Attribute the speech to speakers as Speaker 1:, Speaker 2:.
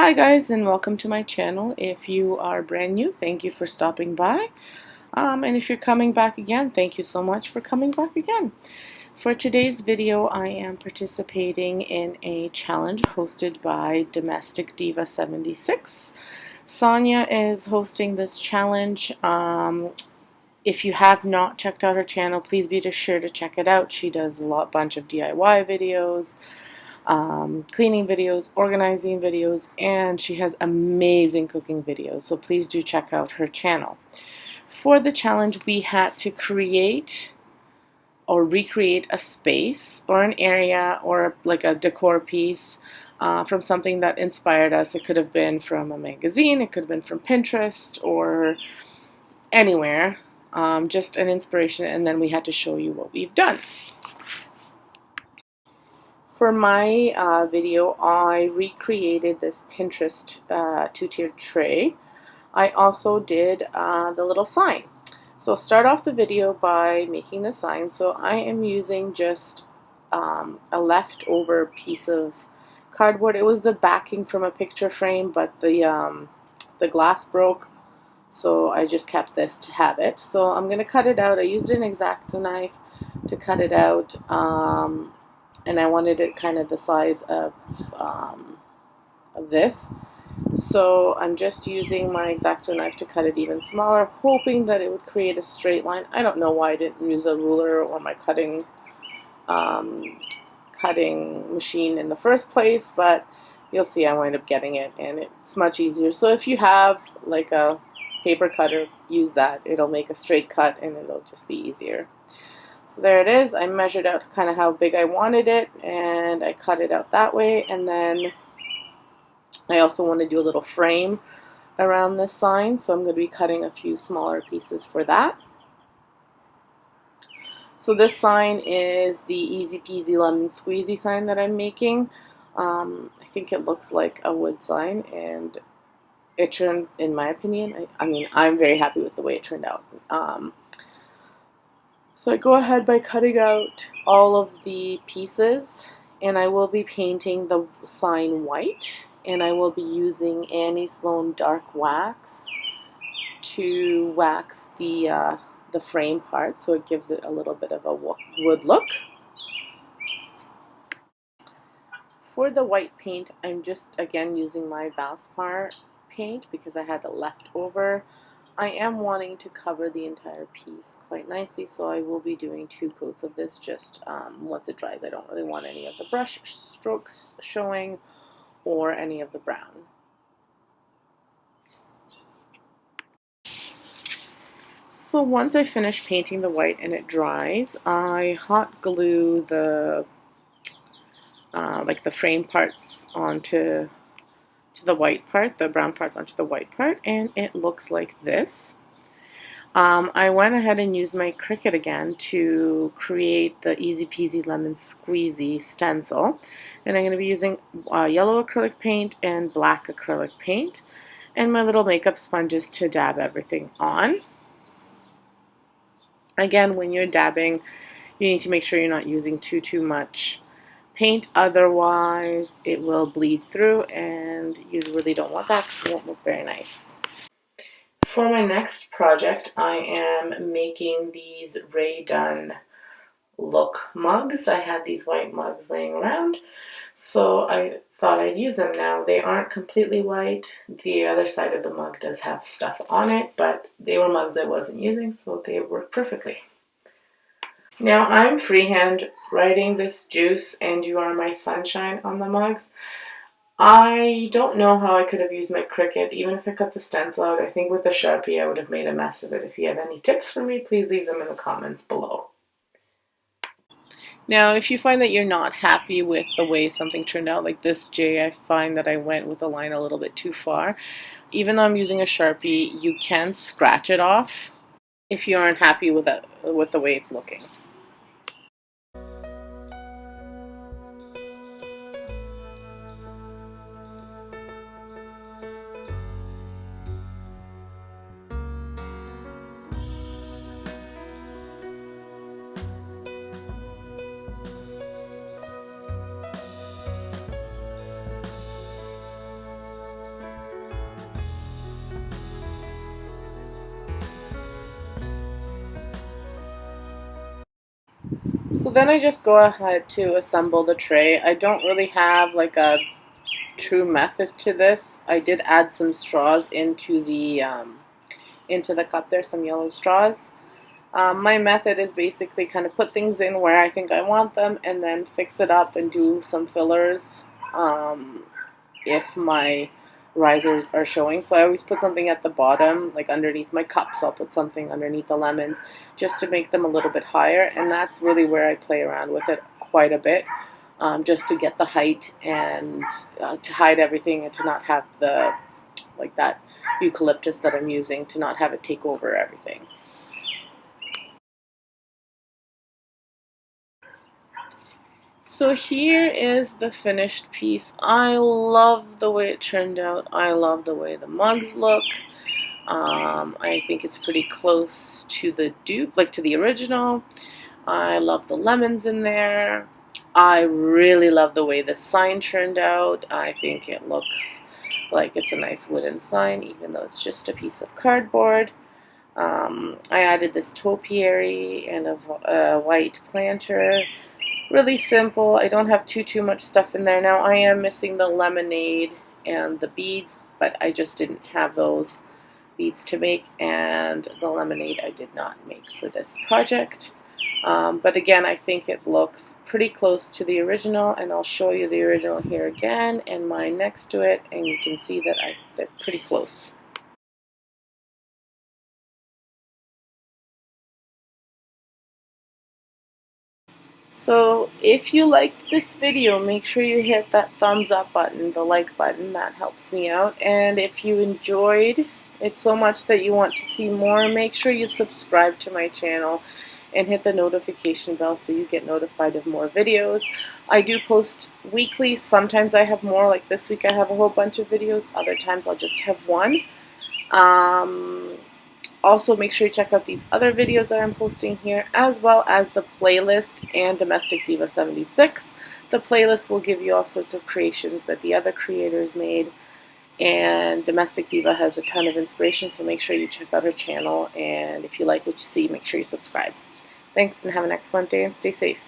Speaker 1: Hi guys, and welcome to my channel. If you are brand new, thank you for stopping by. And if you're coming back again, thank you so much for coming back again. For today's video, I am participating in a challenge hosted by Domestic Diva 76. Sonja is hosting this challenge. If you have not checked out her channel, please be sure to check it out. She does a bunch of DIY videos, cleaning videos, organizing videos, and she has amazing cooking videos, so please do check out her channel. For the challenge, we had to create or recreate a space or an area or like a decor piece from something that inspired us. It could have been from a magazine, it could have been from Pinterest or anywhere, just an inspiration, and then we had to show you what we've done. For my video, I recreated this Pinterest two-tiered tray. I also did the little sign. So I'll start off the video by making the sign. So I am using just a leftover piece of cardboard. It was the backing from a picture frame, but the glass broke, so I just kept this to have it. So I'm going to cut it out. I used an X-Acto knife to cut it out. And I wanted it kind of the size of this. So I'm just using my X-Acto knife to cut it even smaller, hoping that it would create a straight line. I don't know why I didn't use a ruler or my cutting machine in the first place, but you'll see I wind up getting it, and it's much easier. So if you have like a paper cutter, use that. It'll make a straight cut and it'll just be easier. So there it is. I measured out kind of how big I wanted it, and I cut it out that way. And then I also want to do a little frame around this sign, so I'm going to be cutting a few smaller pieces for that. So this sign is the easy peasy lemon squeezy sign that I'm making. I think it looks like a wood sign, and it turned, in my opinion, I mean, I'm very happy with the way it turned out. So I go ahead by cutting out all of the pieces, and I will be painting the sign white, and I will be using Annie Sloan dark wax to wax the frame part, so it gives it a little bit of a wood look. For the white paint, I'm just again using my Valspar paint because I had it left over. I am wanting to cover the entire piece quite nicely, so I will be doing 2 coats of this just once it dries. I don't really want any of the brush strokes showing or any of the brown. So once I finish painting the white and it dries, I hot glue the like the frame parts onto the white part, the brown parts onto the white part, and it looks like this. I went ahead and used my Cricut again to create the Easy Peasy Lemon Squeezy stencil, and I'm going to be using yellow acrylic paint and black acrylic paint, and my little makeup sponges to dab everything on. Again, when you're dabbing, you need to make sure you're not using too much paint, otherwise it will bleed through, and you really don't want that. It won't look very nice. For my next project, I am making these Ray Dunn look mugs. I had these white mugs laying around, so I thought I'd use them. Now, they aren't completely white. The other side of the mug does have stuff on it, but they were mugs I wasn't using, so they work perfectly. Now, I'm freehand writing this Juice and You Are My Sunshine on the mugs. I don't know how I could have used my Cricut. Even if I cut the stencil out, I think with a Sharpie I would have made a mess of it. If you have any tips for me, please leave them in the comments below. Now, if you find that you're not happy with the way something turned out, like this J, I find that I went with the line a little bit too far. Even though I'm using a Sharpie, you can scratch it off if you aren't happy with the way it's looking. So then I just go ahead to assemble the tray. I don't really have like a true method to this. I did add some straws into the cup there, some yellow straws. My method is basically kind of put things in where I think I want them and then fix it up and do some fillers if my risers are showing. So I always put something at the bottom, like underneath my cups. I'll put something underneath the lemons just to make them a little bit higher, and that's really where I play around with it quite a bit, just to get the height and to hide everything and to not have the, like that eucalyptus that I'm using, to not have it take over everything. So here is the finished piece. I love the way it turned out. I love the way the mugs look. I think it's pretty close to the dupe, like to the original. I love the lemons in there. I really love the way the sign turned out. I think it looks like it's a nice wooden sign, even though it's just a piece of cardboard. I added this topiary and a white planter. Really simple. I don't have too much stuff in there. Now I am missing the lemonade and the beads, but I just didn't have those beads to make, and the lemonade I did not make for this project. But again, I think it looks pretty close to the original, and I'll show you the original here again and mine next to it, and you can see that they're pretty close. So if you liked this video, make sure you hit that thumbs up button, the like button. That helps me out. And if you enjoyed it so much that you want to see more, make sure you subscribe to my channel and hit the notification bell so you get notified of more videos. I do post weekly. Sometimes I have more, like this week I have a whole bunch of videos. Other times I'll just have one. Also, make sure you check out these other videos that I'm posting here, as well as the playlist and Domestic Diva 76. The playlist will give you all sorts of creations that the other creators made, and Domestic Diva has a ton of inspiration, so make sure you check out her channel, and if you like what you see, make sure you subscribe. Thanks, and have an excellent day, and stay safe.